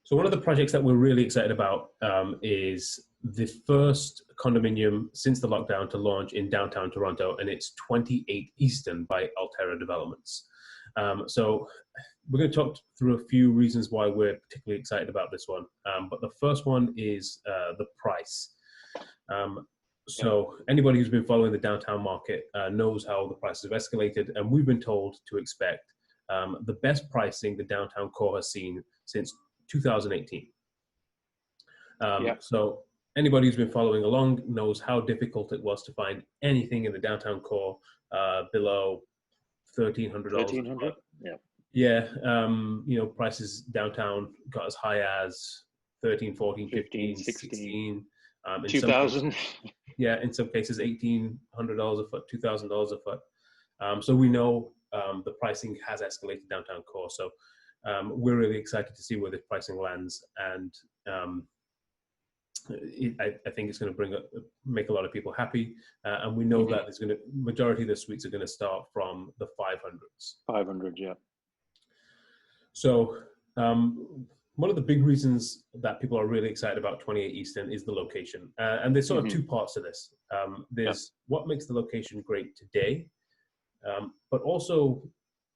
So one of the projects that we're really excited about is the first condominium since the lockdown to launch in downtown Toronto, and it's 28 Eastern by Alterra Developments. So we're going to talk through a few reasons why we're particularly excited about this one. But the first one is the price. So anybody who's been following the downtown market knows how the prices have escalated, and we've been told to expect the best pricing the downtown core has seen since 2018. So anybody who's been following along knows how difficult it was to find anything in the downtown core below $1,300. $1,300? Yeah. Yeah. Prices downtown got as high as 13, 14, 15, 16. 2,000. In some cases, $1,800 a foot, $2,000 a foot. So we know the pricing has escalated downtown core. So we're really excited to see where this pricing lands, and I think it's going to make a lot of people happy. And we know that there's majority of the suites are going to start from the 500s. 500, yeah. So one of the big reasons that people are really excited about 28 Eastern is the location. And there's sort of two parts to this. There's what makes the location great today, but also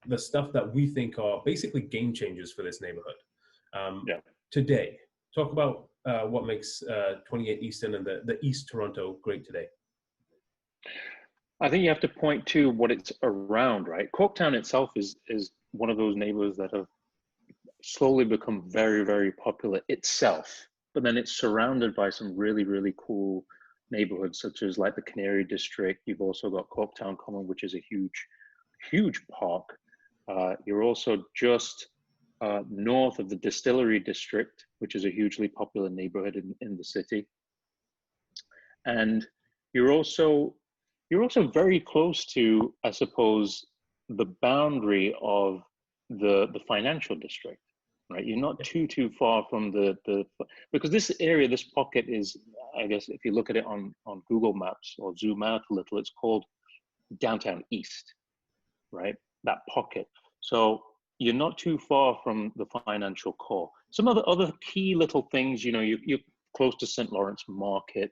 the stuff that we think are basically game changers for this neighborhood. Today, talk about what makes 28 Eastern and the East Toronto great today. I think you have to point to what it's around, right? Corktown itself is one of those neighborhoods that have slowly become very, very popular itself, but then it's surrounded by some really, really cool neighborhoods, such as like the Canary District. You've also got Corktown Common, which is a huge park. You're also just north of the Distillery District, which is a hugely popular neighborhood in the city. And you're also very close to, I suppose, the boundary of the financial district, right? You're not too far from because this area, this pocket is, I guess, if you look at it on Google Maps or zoom out a little, it's called Downtown East, right? That pocket. So you're not too far from the financial core. Some of the other key little things, you're close to St. Lawrence Market.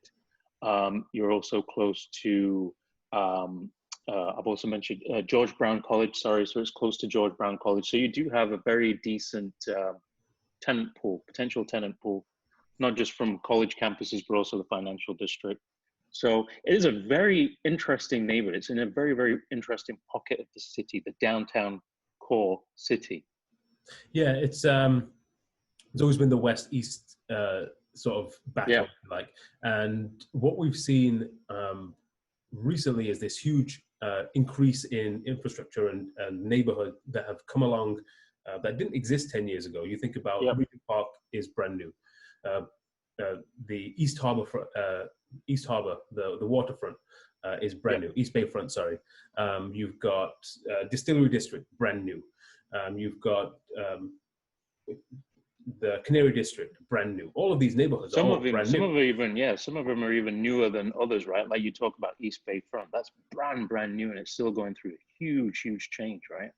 You're also close to, I've also mentioned George Brown College, sorry, so it's close to George Brown College. So you do have a very decent potential tenant pool, not just from college campuses, but also the financial district. So it is a very interesting neighborhood. It's in a very, very interesting pocket of the city, the downtown core city. Yeah, it's always been the west-east sort of battle, and what we've seen recently is this huge increase in infrastructure and neighborhood that have come along that didn't exist 10 years ago. You think about Regent Park is brand new. The East Harbor, the waterfront is brand new. East Bayfront, sorry. You've got Distillery District, brand new. You've got the Canary District, brand new. All of these neighborhoods some are of them are even newer than others, right? Like you talk about East Bayfront, that's brand new, and it's still going through a huge change, right?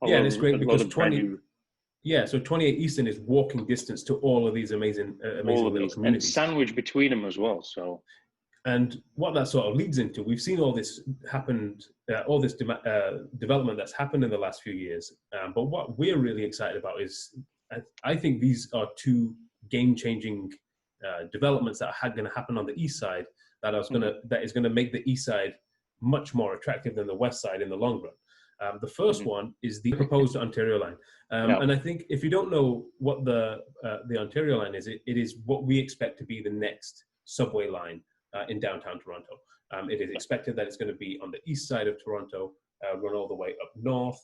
And it's great because 28 Eastern is walking distance to all of these amazing little communities. And sandwiched between them as well. So, and what that sort of leads into, we've seen all this happen, all this development that's happened in the last few years. But what we're really excited about is, I think these are two game-changing developments that are going to happen on the east side that is going to make the east side much more attractive than the west side in the long run. The first one is the proposed Ontario line, and I think if you don't know what the Ontario line is, it is what we expect to be the next subway line in downtown Toronto. It is expected that it's going to be on the east side of Toronto, run all the way up north,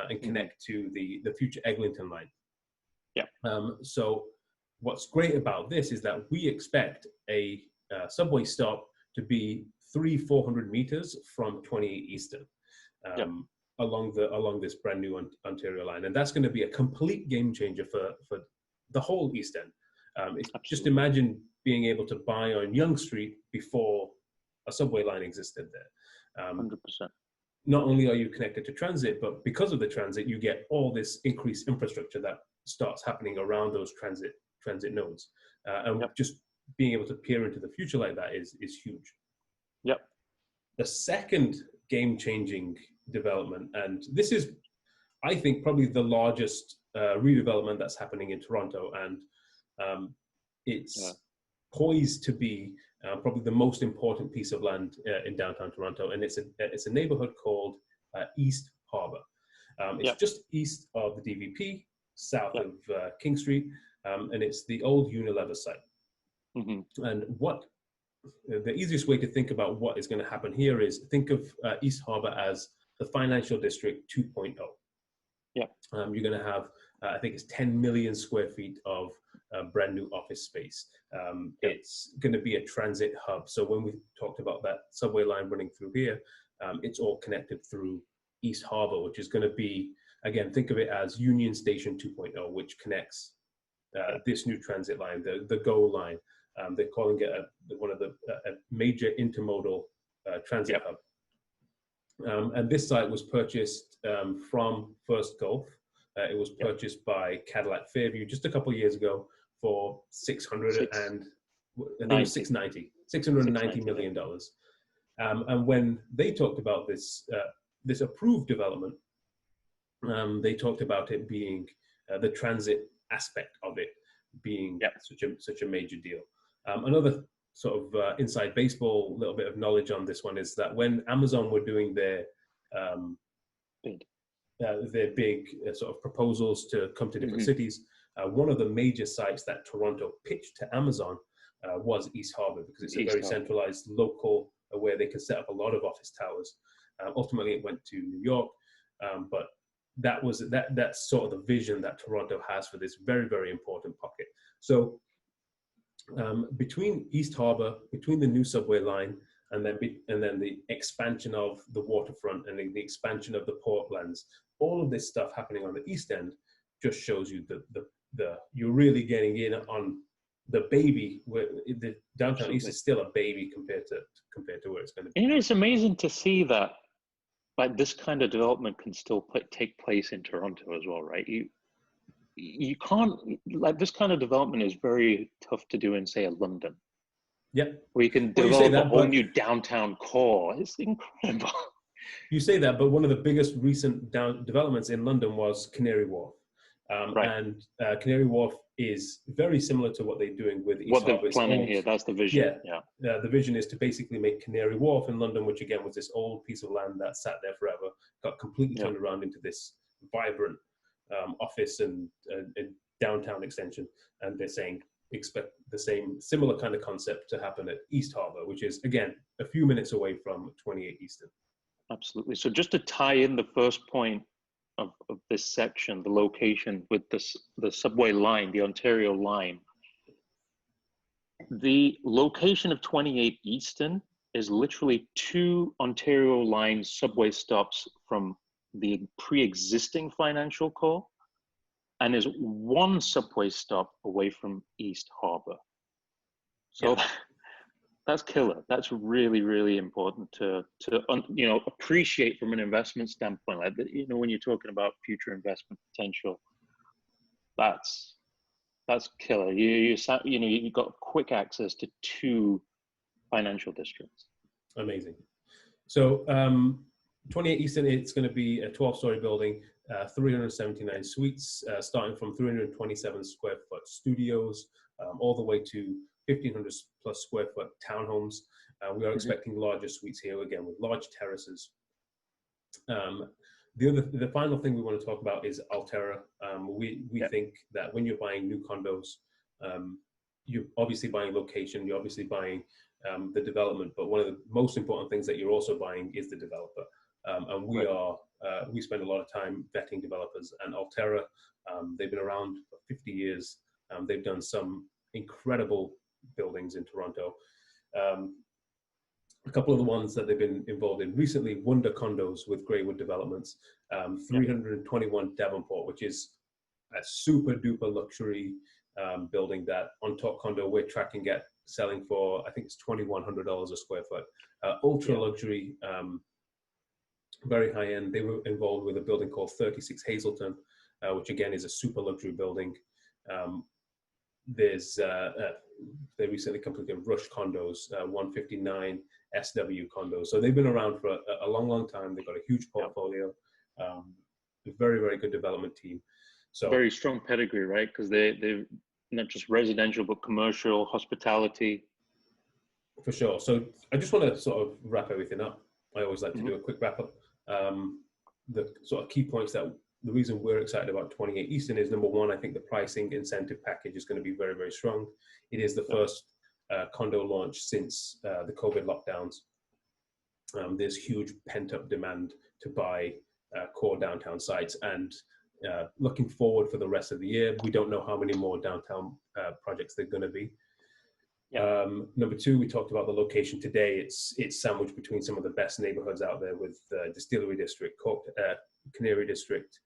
and connect to the future Eglinton line. So what's great about this is that we expect a subway stop to be 300-400 meters from 28 Eastern along this brand new Ontario line, and that's going to be a complete game changer for the whole East End. Just imagine being able to buy on Yonge Street before a subway line existed there. 100%. Not only are you connected to transit, but because of the transit, you get all this increased infrastructure that starts happening around those transit transit nodes. And Yep. just being able to peer into the future like that is huge. Yep. The second game-changing development, and this is, I think, probably the largest redevelopment that's happening in Toronto, and it's poised to be probably the most important piece of land in downtown Toronto, and it's a neighborhood called East Harbour. It's just east of the DVP, south of King Street, and it's the old Unilever site. And what the easiest way to think about what is going to happen here is think of East Harbour as the financial district 2.0. You're going to have, I think it's 10 million square feet of brand new office space. It's going to be a transit hub. So when we talked about that subway line running through here, it's all connected through East Harbour, which is going to be, again, think of it as Union Station 2.0, which connects this new transit line, the GO line. They're calling it one of the major intermodal transit hub. And this site was purchased from First Gulf. It was purchased by Cadillac Fairview just a couple of years ago for $690 million. And when they talked about this approved development, they talked about it being the transit aspect of it being such a major deal. Another sort of inside baseball, little bit of knowledge on this one is that when Amazon were doing their big sort of proposals to come to different cities, one of the major sites that Toronto pitched to Amazon was East Harbour, because it's a very centralized local where they can set up a lot of office towers. Ultimately, it went to New York, but that's sort of the vision that Toronto has for this very, very important pocket. So between East Harbour, between the new subway line, and then the expansion of the waterfront and the expansion of the portlands, all of this stuff happening on the East End just shows you the you're really getting in on the baby. Where the downtown East is still a baby compared to where it's going to be. And it's amazing to see that like this kind of development can still take place in Toronto as well, right? You can't, like, this kind of development is very tough to do in, say, a London. Where you can develop a whole new downtown core. It's incredible. You say that, but one of the biggest recent developments in London was Canary Wharf. And Canary Wharf is very similar to what they're doing with East Harbour. What they're planning here, that's the vision. The vision is to basically make Canary Wharf in London, which again was this old piece of land that sat there forever, got completely turned around into this vibrant office and downtown extension. And they're saying, expect the similar kind of concept to happen at East Harbour, which is, again, a few minutes away from 28 Eastern. Absolutely. So just to tie in the first point of this section, the location with the subway line, the Ontario line, the location of 28 Eastern is literally 2 Ontario line subway stops from the pre-existing financial core, and is 1 subway stop away from East Harbour. So that's killer. That's really, really important to appreciate from an investment standpoint. Like, when you're talking about future investment potential, that's killer. You've got quick access to 2 financial districts. Amazing. So 28 Eastern, it's going to be a 12-story building, 379 suites, starting from 327 square foot studios, all the way to 1,500 plus square foot townhomes. We are expecting larger suites here, again, with large terraces. The final thing we want to talk about is Alterra. We think that when you're buying new condos, you're obviously buying location, you're obviously buying the development, but one of the most important things that you're also buying is the developer. And we spend a lot of time vetting developers, and Alterra, they've been around for 50 years. They've done some incredible buildings in Toronto. A couple of the ones that they've been involved in recently, Wonder Condos with Greywood Developments, 321 Davenport, which is a super duper luxury building that on SAGE we're tracking at selling for, I think it's $2,100 a square foot. Ultra luxury, very high end. They were involved with a building called 36 Hazelton, which again is a super luxury building. there's they recently completed Rush Condos, 159 SW condos. So they've been around for a long, long time. They've got a huge portfolio, a very, very good development team. So very strong pedigree, right? Because they're not just residential, but commercial, hospitality. For sure. So I just want to sort of wrap everything up. I always like to do a quick wrap up. The sort of key points that the reason we're excited about 28 Eastern is, number one, I think the pricing incentive package is going to be very, very strong. It is the first condo launch since the COVID lockdowns. There's huge pent-up demand to buy core downtown sites, and looking forward for the rest of the year, we don't know how many more downtown projects there are going to be. Number two, we talked about the location today. It's sandwiched between some of the best neighborhoods out there, with Distillery District, Canary District.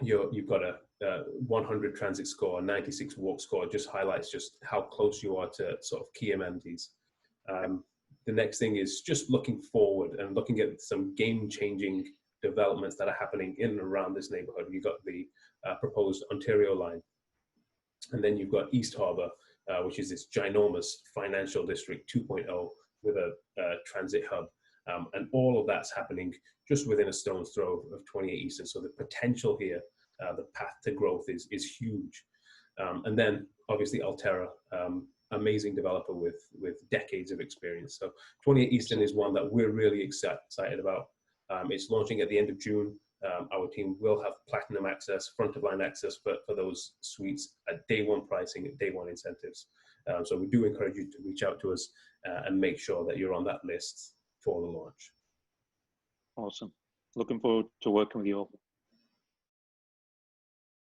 You've got a 100 transit score, 96 walk score. Just highlights just how close you are to sort of key amenities. The next thing is just looking forward and looking at some game-changing developments that are happening in and around this neighborhood. You've got the proposed Ontario line, and then you've got East Harbour, which is this ginormous financial district 2.0 with a transit hub. And all of that's happening just within a stone's throw of 28 Eastern. So the potential here, the path to growth is huge. And then obviously Alterra, amazing developer with decades of experience. So 28 Eastern is one that we're really excited about. It's launching at the end of June. Our team will have platinum access, front of line access for those suites at day one pricing, at day one incentives. So we do encourage you to reach out to us and make sure that you're on that list for the launch. Awesome. Looking forward to working with you all.